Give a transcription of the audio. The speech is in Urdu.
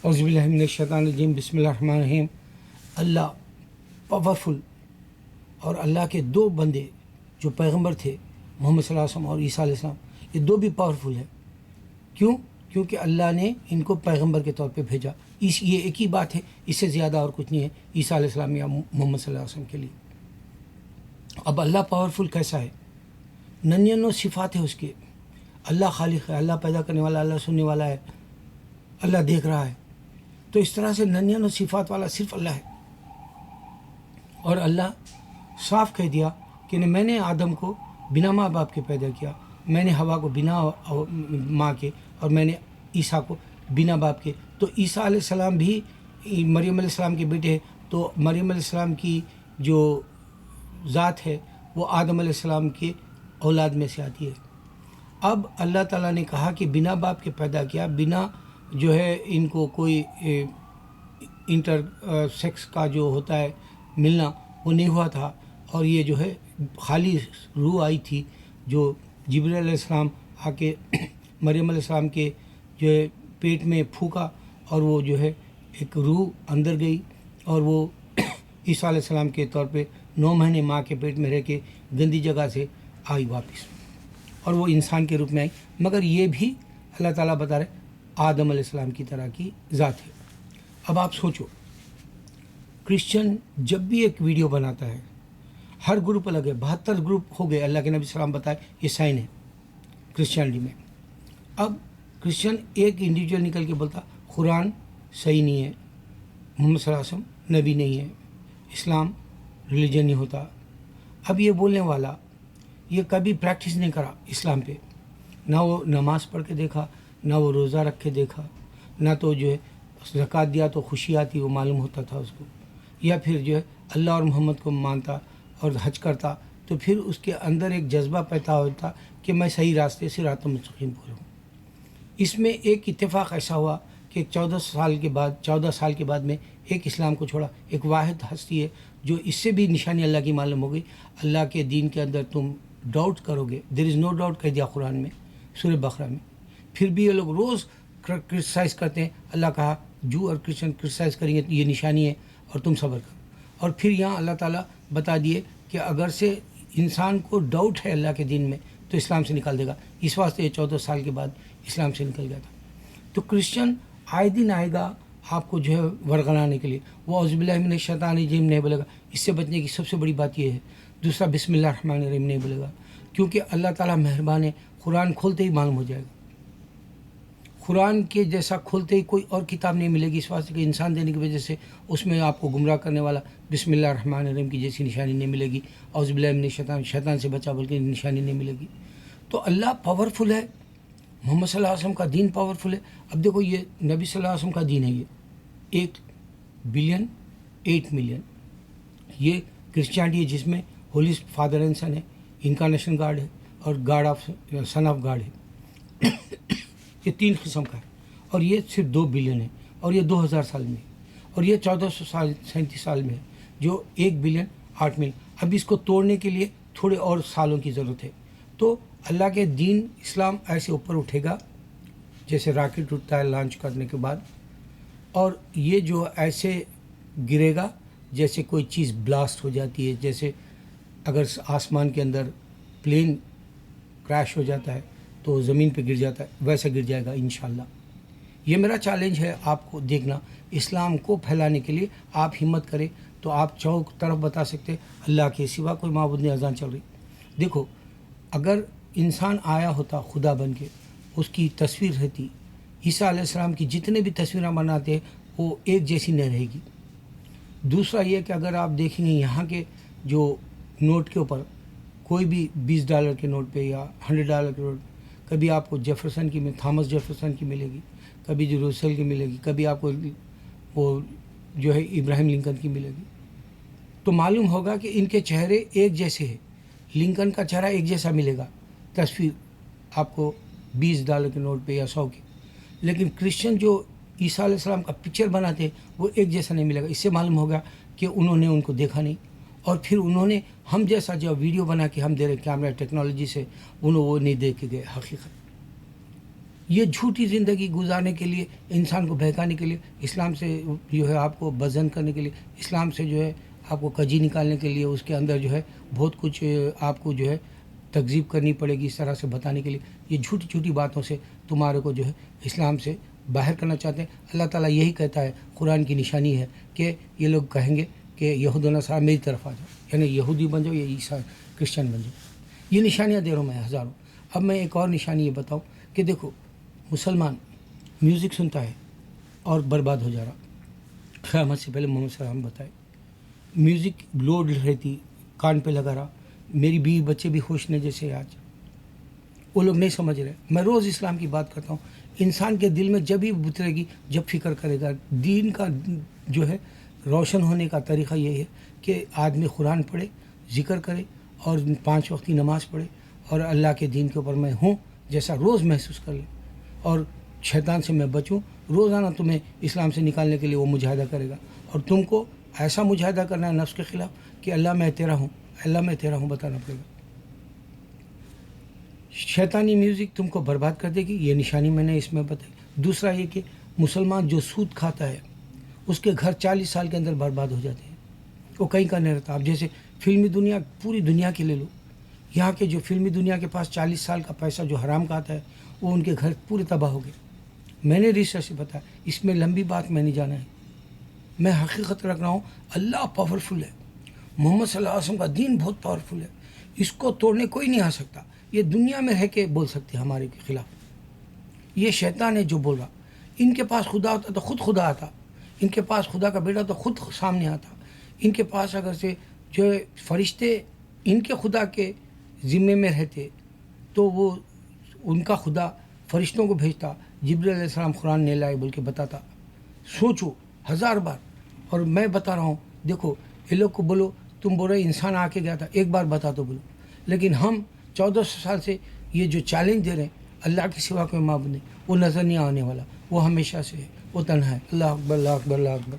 اعوذ باللہ من الشیطان الرجیم، بسم اللہ الرحمن الرحیم۔ اللہ پاورفل، اور اللہ کے دو بندے جو پیغمبر تھے محمد صلی اللہ علیہ وسلم اور عیسیٰ علیہ السلام، یہ دو بھی پاورفل ہیں۔ کیونکہ اللہ نے ان کو پیغمبر کے طور پہ بھیجا۔ یہ ایک ہی بات ہے، اس سے زیادہ اور کچھ نہیں ہے عیسیٰ علیہ السلام یا محمد صلی اللہ علیہ وسلم کے لیے۔ اب اللہ پاورفل کیسا ہے؟ 99 صفات ہے اس کے۔ اللہ خالق ہے، اللہ پیدا کرنے والا، اللہ سننے والا ہے، اللہ دیکھ رہا ہے۔ تو اس طرح سے 99 صفات والا صرف اللہ ہے۔ اور اللہ صاف کہہ دیا کہ میں نے آدم کو بنا ماں باپ کے پیدا کیا، میں نے ہوا کو بنا ماں کے، اور میں نے عیسیٰ کو بنا باپ کے۔ تو عیسیٰ علیہ السلام بھی مریم علیہ السلام کے بیٹے ہیں، تو مریم علیہ السلام کی جو ذات ہے وہ آدم علیہ السلام کے اولاد میں سے آتی ہے۔ اب اللہ تعالیٰ نے کہا کہ بنا باپ کے پیدا کیا، بنا جو ہے ان کو کوئی انٹر سیکس کا جو ہوتا ہے ملنا وہ نہیں ہوا تھا، اور یہ جو ہے خالی روح آئی تھی جو جبرائیل علیہ السلام آ کے مریم علیہ السلام کے جو ہے پیٹ میں پھونکا، اور وہ جو ہے ایک روح اندر گئی، اور وہ عیسیٰ علیہ السلام کے طور پہ 9 مہینے ماں کے پیٹ میں رہ کے گندی جگہ سے آئی واپس، اور وہ انسان کے روپ میں آئی۔ مگر یہ بھی اللہ تعالیٰ بتا رہے آدم علیہ السلام کی طرح کی ذات ہے۔ اب آپ سوچو، کرسچن جب بھی ایک ویڈیو بناتا ہے، ہر گروپ الگ ہے، 72 گروپ ہو گئے، اللہ کے نبی السلام بتائے، یہ سائن ہے کرسچینٹی میں۔ اب کرسچن ایک انڈیویجول نکل کے بولتا قرآن صحیح نہیں ہے، محمد صلی اللہ علیہ وسلم نبی نہیں ہے، اسلام ریلیجن نہیں ہوتا۔ اب یہ بولنے والا یہ کبھی پریکٹس نہیں کرا اسلام پہ، نہ وہ نماز پڑھ کے دیکھا، نہ وہ روزہ رکھ کے دیکھا، نہ تو جو ہے زکوٰۃ دیا تو خوشی آتی وہ معلوم ہوتا تھا اس کو، یا پھر جو ہے اللہ اور محمد کو مانتا اور حج کرتا، تو پھر اس کے اندر ایک جذبہ پیدا ہوتا کہ میں صحیح راستے سے صراط مستقیم پر ہوں۔ اس میں ایک اتفاق ایسا ہوا کہ 14 سال کے بعد میں ایک اسلام کو چھوڑا، ایک واحد ہستی ہے جو اس سے بھی نشانی اللہ کی معلوم ہو گئی۔ اللہ کے دین کے اندر تم ڈاؤٹ کرو گے، دیر از نو ڈاؤٹ کہہ دیا قرآن میں سورہ بقرہ میں۔ پھر بھی یہ لوگ روز کرٹیسائز کرتے ہیں، اللہ کہا جو اور کرسچن کرٹیسائز کریں گے تو یہ نشانی ہے اور تم صبر کرو۔ اور پھر یہاں اللہ تعالیٰ بتا دیے کہ اگر سے انسان کو ڈاؤٹ ہے اللہ کے دین میں تو اسلام سے نکال دے گا۔ اس واسطے یہ 14 سال کے بعد اسلام سے نکل گیا تھا۔ تو کرسچن آئے دن آئے گا آپ کو جو ہے ورگلانے کے لیے، وہ اعوذ باللہ من الشیطان الرجیم نہیں بولے گا۔ اس سے بچنے کی سب سے بڑی بات یہ ہے۔ دوسرا بسم اللہ الرحمن الرحیم نہیں بولے گا، کیونکہ اللہ تعالیٰ مہربان ہے، قرآن کھولتے ہی معلوم ہو جائے گا۔ قرآن کے جیسا کھولتے ہی کوئی اور کتاب نہیں ملے گی، اس واسطے کہ انسان دینے کی وجہ سے اس میں آپ کو گمراہ کرنے والا بسم اللہ الرحمن الرحیم کی جیسی نشانی نہیں ملے گی، اعوذ باللہ من الشیطان، شیطان سے بچا بول کے نشانی نہیں ملے گی۔ تو اللہ پاورفل ہے، محمد صلی اللہ علیہ وسلم کا دین پاورفل ہے۔ اب دیکھو یہ نبی صلی اللہ علیہ وسلم کا دین ہے، یہ 1 بلین 8 ملین، یہ کرسچینٹی ہے جس میں ہولی فادر اینڈ سن ہے، انکارنیشن گاڈ ہے، اور God of son of God ہے۔ یہ 3 قسم کا ہے، اور یہ صرف 2 بلین ہے، اور یہ 2000 سال میں ہے، اور یہ 1437 سال میں ہے، جو 1 بلین 8 ملین۔ اب اس کو توڑنے کے لیے تھوڑے اور سالوں کی ضرورت ہے۔ تو اللہ کے دین اسلام ایسے اوپر اٹھے گا جیسے راکٹ اٹھتا ہے لانچ کرنے کے بعد، اور یہ جو ایسے گرے گا جیسے کوئی چیز بلاسٹ ہو جاتی ہے، جیسے اگر آسمان کے اندر پلین کریش ہو جاتا ہے تو زمین پہ گر جاتا ہے، ویسے گر جائے گا انشاءاللہ۔ یہ میرا چیلنج ہے آپ کو، دیکھنا اسلام کو پھیلانے کے لیے آپ ہمت کریں تو آپ چوک طرف بتا سکتے اللہ کے سوا کوئی معبود نہیں، اذان چل رہی۔ دیکھو اگر انسان آیا ہوتا خدا بن کے، اس کی تصویر رہتی، عیسیٰ علیہ السلام کی جتنے بھی تصویریں بناتے ہیں وہ ایک جیسی نہیں رہے گی۔ دوسرا یہ کہ اگر آپ دیکھیں گے یہاں کے جو نوٹ کے اوپر کوئی بھی $20 کے نوٹ پہ یا $100 کے نوٹ، کبھی آپ کو جیفرسن کی تھامس جیفرسن کی ملے گی، کبھی جو روسل کی ملے گی، کبھی آپ کو وہ جو ہے ابراہیم لنکن کی ملے گی، تو معلوم ہوگا کہ ان کے چہرے ایک جیسے ہیں۔ لنکن کا چہرہ ایک جیسا ملے گا تصویر آپ کو $20 کے نوٹ پہ یا 100 کے، لیکن کرسچن جو عیسیٰ علیہ السلام کا پکچر بناتے ہیں وہ ایک جیسا نہیں ملے گا۔ اس سے معلوم ہوگا کہ انہوں نے ان کو دیکھا نہیں، اور پھر انہوں نے ہم جیسا جو ویڈیو بنا کے ہم دے رہے کیمرہ ٹیکنالوجی سے، انہوں وہ نہیں دیکھ کے گئے حقیقت۔ یہ جھوٹی زندگی گزارنے کے لیے، انسان کو بہکانے کے لیے، اسلام سے جو ہے آپ کو بزن کرنے کے لیے، اسلام سے جو ہے آپ کو کجی نکالنے کے لیے، اس کے اندر جو ہے بہت کچھ آپ کو جو ہے تکذیب کرنی پڑے گی، اس طرح سے بتانے کے لیے، یہ جھوٹی جھوٹی باتوں سے تمہارے کو جو ہے اسلام سے باہر کرنا چاہتے ہیں۔ اللہ تعالیٰ یہی کہتا ہے، قرآن کی نشانی ہے کہ یہ لوگ کہیں گے کہ یہود و نصارہ میری طرف آ جاؤ، یعنی یہودی بن جاؤ یا عیسائی کرسچن بن جاؤ۔ یہ نشانیاں دے رہا ہوں میں ہزاروں۔ اب میں ایک اور نشانی یہ بتاؤں کہ دیکھو، مسلمان میوزک سنتا ہے اور برباد ہو جا رہا۔ قیامت سے پہلے محمد صلی اللہ علیہ وسلم بتائے، میوزک لوڈ رہتی کان پہ لگا رہا، میری بیوی بچے بھی خوش نہیں جیسے آج، وہ لوگ نہیں سمجھ رہے۔ میں روز اسلام کی بات کرتا ہوں، انسان کے دل میں جب ہی اترے گی جب فکر کرے گا۔ دین کا جو ہے روشن ہونے کا طریقہ یہ ہے کہ آدمی قرآن پڑھے، ذکر کرے اور 5 وقت کی نماز پڑھے اور اللہ کے دین کے اوپر میں ہوں جیسا روز محسوس کر لے، اور شیطان سے میں بچوں۔ روزانہ تمہیں اسلام سے نکالنے کے لیے وہ مجاہدہ کرے گا، اور تم کو ایسا مجاہدہ کرنا ہے نفس کے خلاف کہ اللہ میں تیرا ہوں، اللہ میں تیرا ہوں بتانا پڑے گا۔ شیطانی میوزک تم کو برباد کر دے گی، یہ نشانی میں نے اس میں بتائی۔ دوسرا یہ کہ مسلمان جو سود کھاتا ہے اس کے گھر 40 سال کے اندر برباد ہو جاتے ہیں، وہ کہیں کا نہیں رہتا۔ اب جیسے فلمی دنیا، پوری دنیا کے لے لو، یہاں کے جو فلمی دنیا کے پاس 40 سال کا پیسہ جو حرام کا آتا ہے، وہ ان کے گھر پورے تباہ ہو گئے۔ میں نے ریسرچ سے بتایا، اس میں لمبی بات میں نہیں جانا ہے، میں حقیقت رکھ رہا ہوں۔ اللہ پاورفل ہے، محمد صلی اللہ علیہ وسلم کا دین بہت پاورفل ہے، اس کو توڑنے کوئی نہیں آ سکتا۔ یہ دنیا میں رہ کے بول سکتے ہیں ہمارے خلاف، یہ شیطان ہے جو بول رہا۔ ان کے پاس خدا ہوتا تو خود خدا آتا، ان کے پاس خدا کا بیٹا تو خود سامنے آتا۔ ان کے پاس اگر سے جو فرشتے ان کے خدا کے ذمے میں رہتے تو وہ ان کا خدا فرشتوں کو بھیجتا، جبرائیل علیہ السلام قرآن نہیں لائے بول کے بتاتا۔ سوچو 1000 بار۔ اور میں بتا رہا ہوں، دیکھو یہ لوگ کو بولو تم بول رہے انسان آ کے گیا تھا، ایک بار بتا تو بولو، لیکن ہم 1400 سال سے یہ جو چیلنج دے رہے ہیں، اللہ کے سوا کوئی معبود نہیں، وہ نظر نہیں آنے والا، وہ ہمیشہ سے ہے، وہ تنہا ہے۔ اللہ اکبر، اللہ اکبر، اللہ اکبر۔